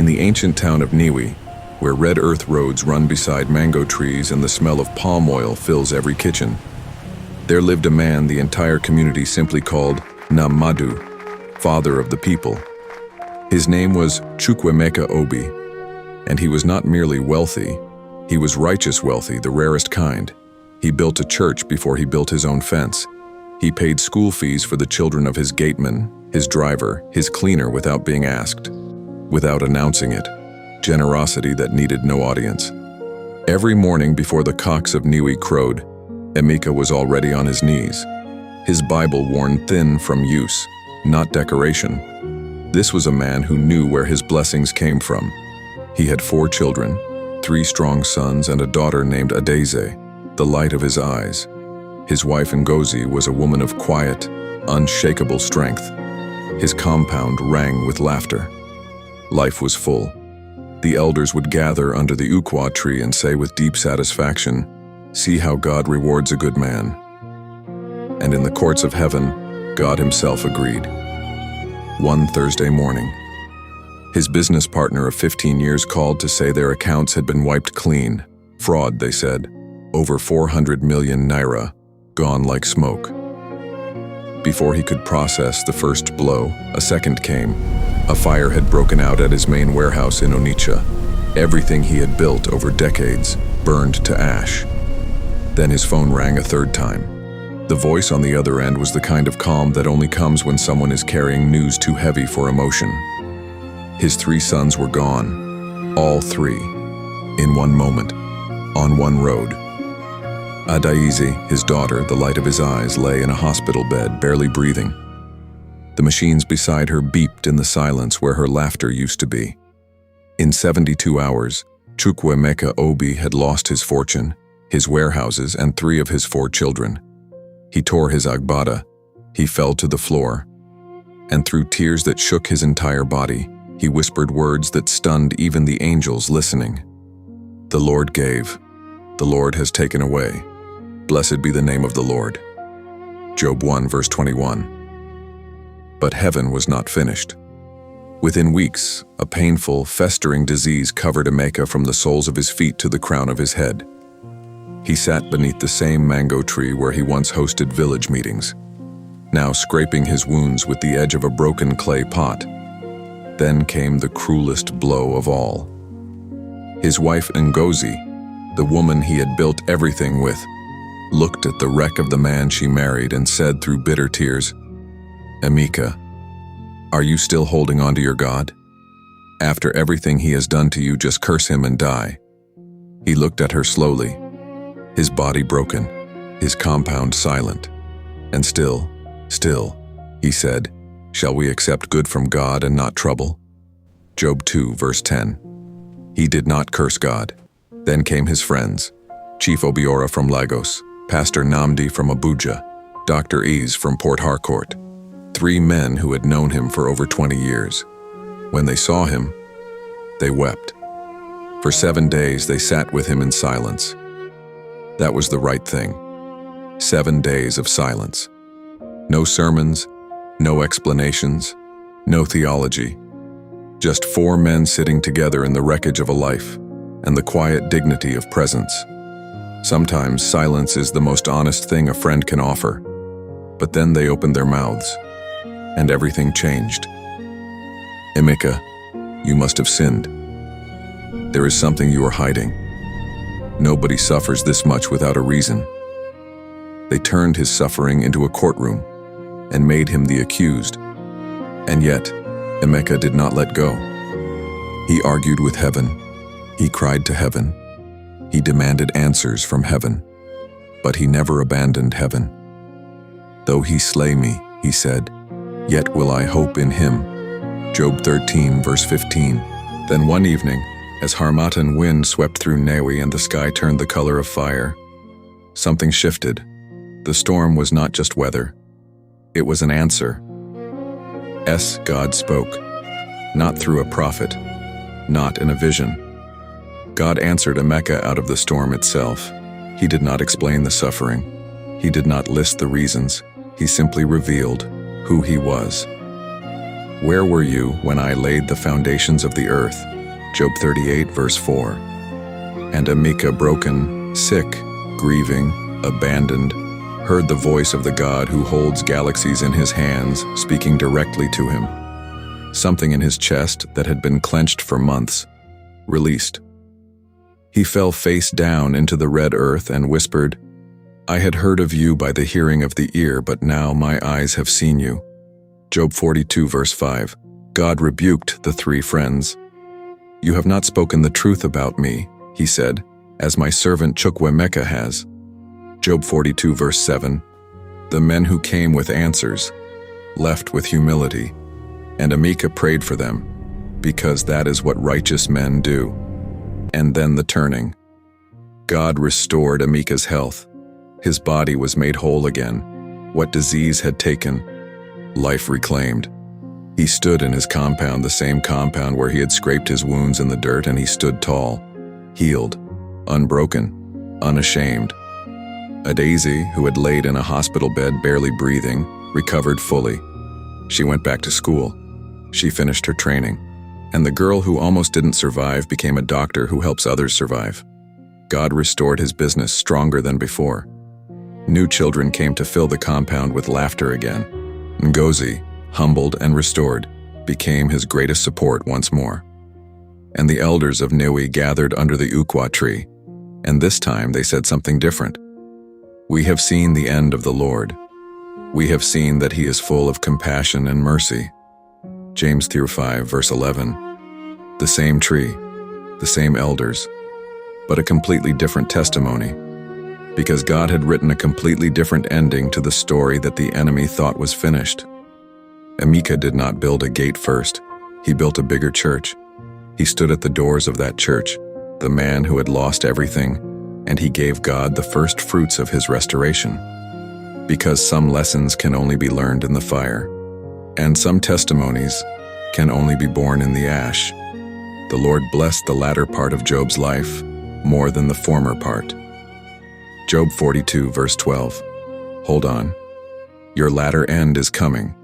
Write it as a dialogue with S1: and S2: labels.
S1: In the ancient town of Nnewi, where red earth roads run beside mango trees and the smell of palm oil fills every kitchen, there lived a man the entire community simply called mmadu, father of the people. His name was Chukwuemeka Obi, and he was not merely wealthy, he was righteous wealthy, the rarest kind. He built a church before he built his own fence. He paid school fees for the children of his gateman, his driver, his cleaner without being asked, without announcing it. Generosity that needed no audience. Every morning before the cocks of Nnewi crowed, Emeka was already on his knees, his Bible worn thin from use, not decoration. This was a man who knew where his blessings came from. He had 4 children, 3 strong sons and a daughter named Adaeze, the light of his eyes. His wife Ngozi was a woman of quiet, unshakable strength. His compound rang with laughter. Life was full. The elders would gather under the ukwa tree and say with deep satisfaction, "See how God rewards a good man." And in the courts of heaven, God himself agreed. One Thursday morning, his business partner of 15 years called to say their accounts had been wiped clean. Fraud, they said. Over 400 million naira, gone like smoke. Before he could process the first blow, a second came. A fire had broken out at his main warehouse in Onitsha. Everything he had built over decades burned to ash. Then his phone rang a third time. The voice on the other end was the kind of calm that only comes when someone is carrying news too heavy for emotion. His 3 sons were gone, all 3, in one moment, on one road. Adaeze, his daughter, the light of his eyes, lay in a hospital bed, barely breathing. The machines beside her beeped in the silence where her laughter used to be. In 72 hours, Chukwuemeka Obi had lost his fortune, his warehouses, and 3 of his 4 children. He tore his agbada, he fell to the floor, and through tears that shook his entire body, he whispered words that stunned even the angels listening. "The Lord gave, the Lord has taken away. Blessed be the name of the Lord." Job 1 verse 21. But heaven was not finished. Within weeks, a painful, festering disease covered Emeka from the soles of his feet to the crown of his head. He sat beneath the same mango tree where he once hosted village meetings, now scraping his wounds with the edge of a broken clay pot. Then came the cruelest blow of all. His wife Ngozi, the woman he had built everything with, looked at the wreck of the man she married and said through bitter tears, "Emeka, are you still holding on to your God? After everything he has done to you, just curse him and die." He looked at her slowly, his body broken, his compound silent. And still, he said, "Shall we accept good from God and not trouble?" Job 2 verse 10. He did not curse God. Then came his friends, Chief Obiora from Lagos, Pastor Nnamdi from Abuja, Dr. Ease from Port Harcourt, 3 men who had known him for over 20 years. When they saw him, they wept. For 7 days they sat with him in silence. That was the right thing. 7 days of silence. No sermons, no explanations, no theology. Just 4 men sitting together in the wreckage of a life and the quiet dignity of presence. Sometimes silence is the most honest thing a friend can offer. But then they opened their mouths, and everything changed. "Emeka, you must have sinned. There is something you are hiding. Nobody suffers this much without a reason." They turned his suffering into a courtroom and made him the accused. And yet, Emeka did not let go. He argued with heaven. He cried to heaven. He demanded answers from heaven. But he never abandoned heaven. "Though he slay me," he said, "yet will I hope in him." Job 13 verse 15. Then one evening, as Harmattan wind swept through Nnewi and the sky turned the color of fire, something shifted. The storm was not just weather. It was an answer. God spoke, not through a prophet, not in a vision. God answered Emeka out of the storm itself. He did not explain the suffering. He did not list the reasons. He simply revealed who he was. Where were you when I laid the foundations of the earth? Job 38, verse 4. And Amika, broken, sick, grieving, abandoned, heard the voice of the God who holds galaxies in his hands, speaking directly to him. Something in his chest that had been clenched for months, released. He fell face down into the red earth and whispered, I had heard of you by the hearing of the ear, but now my eyes have seen you. Job 42, verse 5. God rebuked the three friends. You have not spoken the truth about me, he said, as my servant Chukwemeka has. Job 42, verse 7. The men who came with answers left with humility, and Amika prayed for them, because that is what righteous men do. And then the turning. God restored Amika's health. His body was made whole again. What disease had taken, life reclaimed. He stood in his compound, the same compound where he had scraped his wounds in the dirt, and he stood tall, healed, unbroken, unashamed. A Daisy, who had laid in a hospital bed barely breathing, recovered fully. She went back to school. She finished her training. And the girl who almost didn't survive became a doctor who helps others survive. God restored his business stronger than before. New children came to fill the compound with laughter again. Ngozi, humbled and restored, became his greatest support once more. And the elders of Nnewi gathered under the ukwa tree, and this time they said something different. We have seen the end of the Lord. We have seen that he is full of compassion and mercy. James 5, verse 11. The same tree, the same elders, but a completely different testimony, because God had written a completely different ending to the story that the enemy thought was finished. Amika did not build a gate first. He built a bigger church. He stood at the doors of that church, the man who had lost everything, and he gave God the first fruits of his restoration. Because some lessons can only be learned in the fire, and some testimonies can only be born in the ash. The Lord blessed the latter part of Job's life more than the former part. Job 42, verse 12. Hold on. Your latter end is coming.